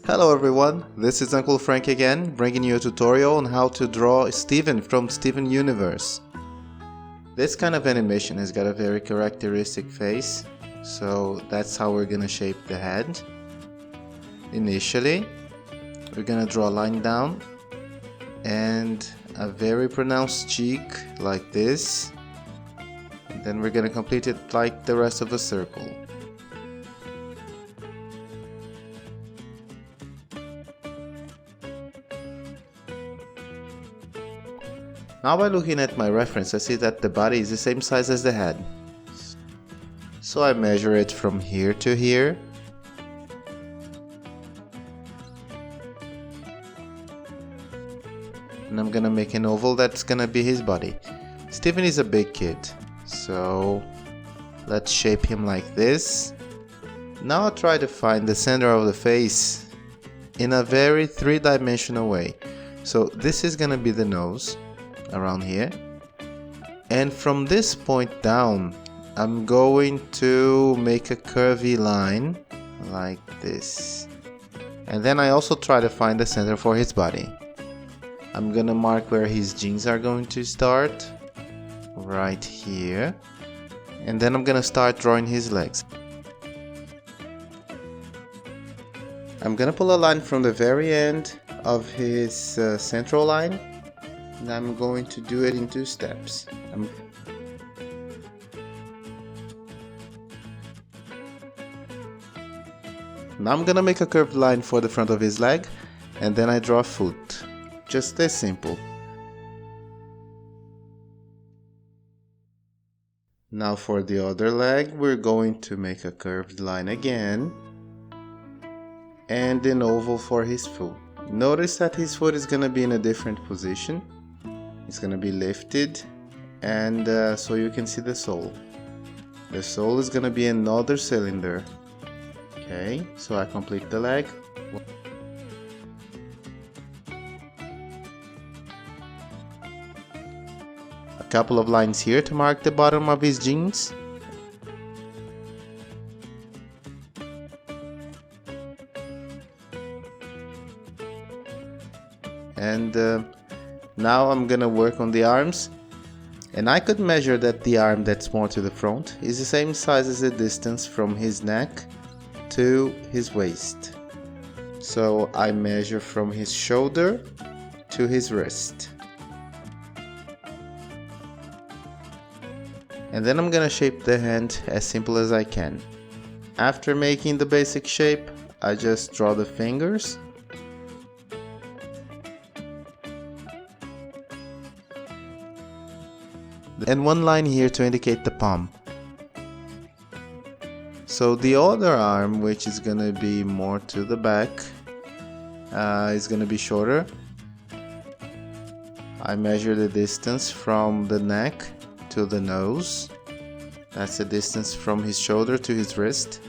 Hello everyone, this is Uncle Frank again, bringing you a tutorial on how to draw Steven from Steven Universe. This kind of animation has got a very characteristic face, so that's how we're gonna shape the head. Initially, we're gonna draw a line down and a very pronounced cheek like this, and then we're gonna complete it like the rest of the circle. Now by looking at my reference, I see that the body is the same size as the head. So I measure it from here to here. And I'm gonna make an oval that's gonna be his body. Steven is a big kid, so let's shape him like this. Now I'll try to find the center of the face in a very three-dimensional way. So this is gonna be the nose. Around here, and from this point down I'm going to make a curvy line like this, and then I also try to find the center for his body. I'm gonna mark where his jeans are going to start right here, and then I'm gonna start drawing his legs. I'm gonna pull a line from the very end of his central line. And I'm going to do it in 2 steps. Now I'm gonna make a curved line for the front of his leg, and then I draw a foot. Just this simple. Now for the other leg, we're going to make a curved line again, and an oval for his foot. Notice that his foot is gonna be in a different position. It's gonna be lifted, and so you can see the sole. The sole is gonna be another cylinder. Okay, so I complete the leg. A couple of lines here to mark the bottom of his jeans. And now I'm gonna work on the arms, and I could measure that the arm that's more to the front is the same size as the distance from his neck to his waist. So I measure from his shoulder to his wrist. And then I'm gonna shape the hand as simple as I can. After making the basic shape, I just draw the fingers. And one line here to indicate the palm. So the other arm, which is gonna be more to the back, is gonna be shorter. I measure the distance from the neck to the nose. That's the distance from his shoulder to his wrist.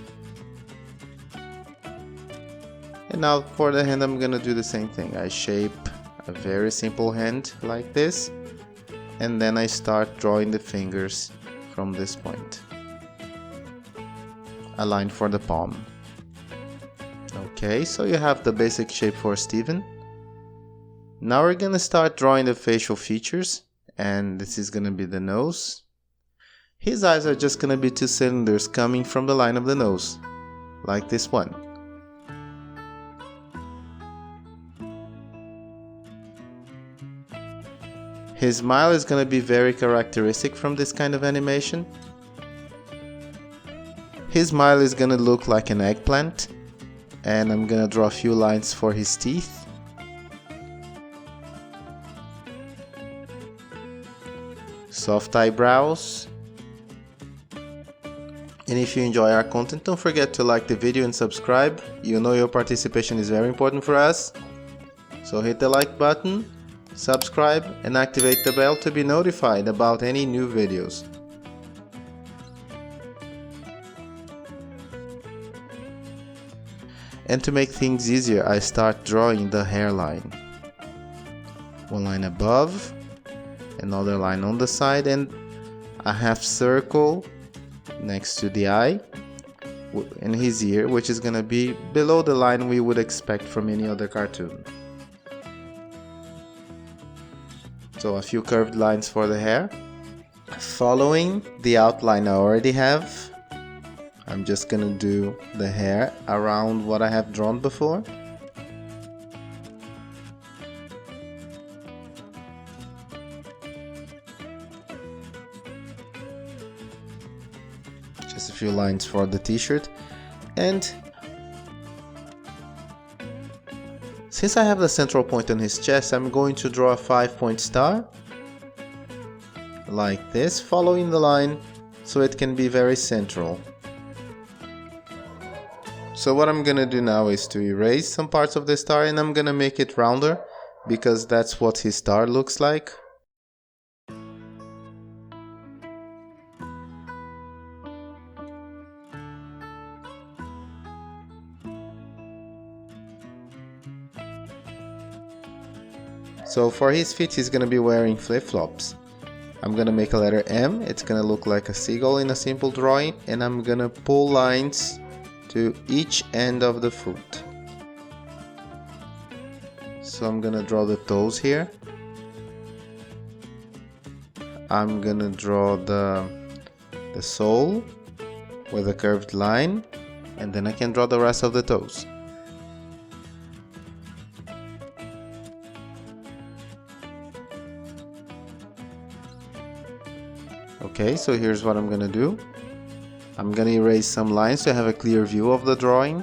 And now for the hand, I'm gonna do the same thing. I shape a very simple hand like this, and then I start drawing the fingers from this point. A line for the palm. Okay, so you have the basic shape for Steven. Now we're gonna start drawing the facial features, and this is gonna be the nose. His eyes are just gonna be 2 cylinders coming from the line of the nose, like this one. His smile is going to be very characteristic from this kind of animation. His smile is going to look like an eggplant, and I'm going to draw a few lines for his teeth. Soft eyebrows. And if you enjoy our content, don't forget to like the video and subscribe. You know your participation is very important for us. So hit the like button, subscribe, and activate the bell to be notified about any new videos. And to make things easier, I start drawing the hairline. One line above, another line on the side, and a half circle next to the eye in his ear, which is gonna be below the line we would expect from any other cartoon. So a few curved lines for the hair. Following the outline I already have, I'm just gonna do the hair around what I have drawn before. Just a few lines for the t-shirt, and since I have the central point on his chest, I'm going to draw a 5-point star like this, following the line so it can be very central. So what I'm gonna do now is to erase some parts of the star, and I'm gonna make it rounder because that's what his star looks like. So for his feet, he's gonna be wearing flip-flops. I'm gonna make a letter M, it's gonna look like a seagull in a simple drawing, and I'm gonna pull lines to each end of the foot. So I'm gonna draw the toes here. I'm gonna draw the sole with a curved line, and then I can draw the rest of the toes. Okay, so here's what I'm gonna do. I'm gonna erase some lines to have a clear view of the drawing.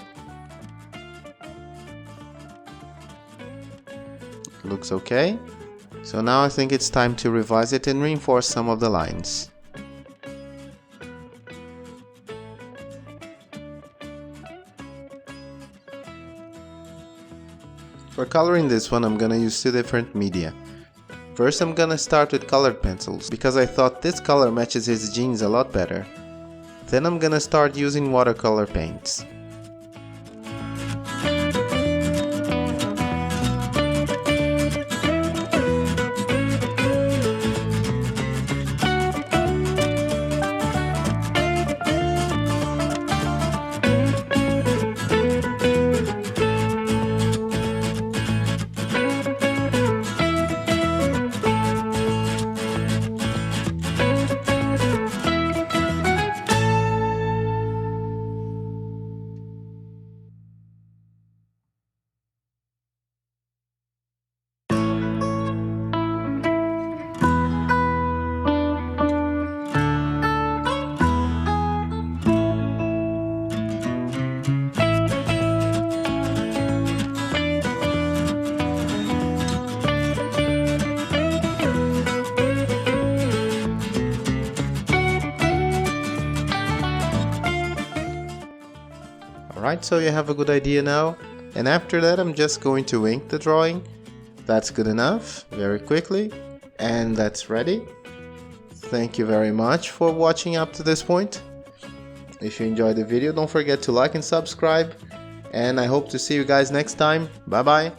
Looks okay. So now I think it's time to revise it and reinforce some of the lines. For coloring this one, I'm gonna use two different media. First, I'm gonna start with colored pencils because I thought this color matches his jeans a lot better. Then I'm gonna start using watercolor paints. Alright, so you have a good idea now, and after that I'm just going to ink the drawing. That's good enough, very quickly, and that's ready. Thank you very much for watching up to this point. If you enjoyed the video, don't forget to like and subscribe, and I hope to see you guys next time. Bye bye.